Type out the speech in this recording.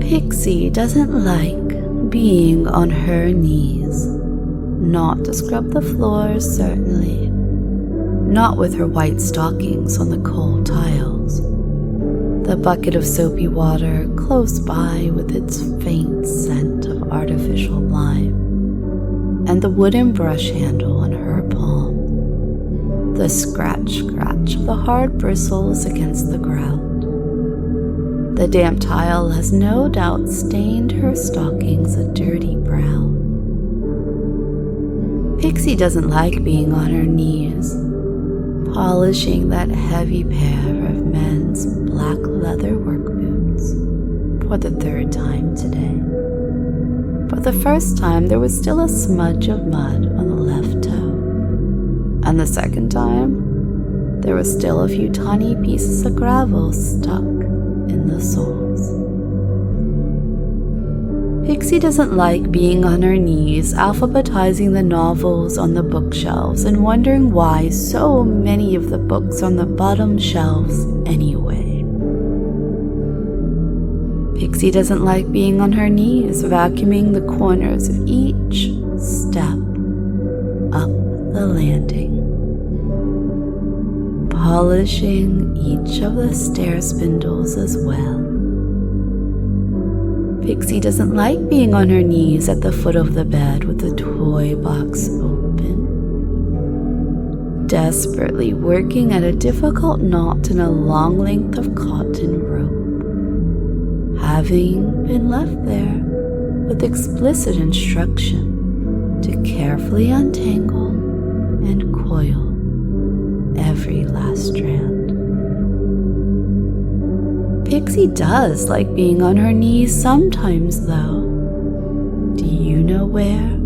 Pixie doesn't like being on her knees. Not to scrub the floors, certainly. Not with her white stockings on the cold tiles. The bucket of soapy water close by with its faint scent of artificial lime. And the wooden brush handle on her palm. The scratch of the hard bristles against the grout. The damp tile has no doubt stained her stockings a dirty brown. Pixie doesn't like being on her knees, polishing that heavy pair of men's black leather work boots for the third time today. For the first time, there was still a smudge of mud on the left toe. And the second time, there was still a few tiny pieces of gravel stuck in the soles. Pixie doesn't like being on her knees, alphabetizing the novels on the bookshelves and wondering why so many of the books on the bottom shelves anyway. Pixie doesn't like being on her knees, vacuuming the corners of each step up the landing, polishing each of the stair spindles as well. Pixie doesn't like being on her knees at the foot of the bed with the toy box open, desperately working at a difficult knot in a long length of cotton rope, having been left there with explicit instruction to carefully untangle and coil every last strand. Pixie does like being on her knees sometimes, though. Do you know where?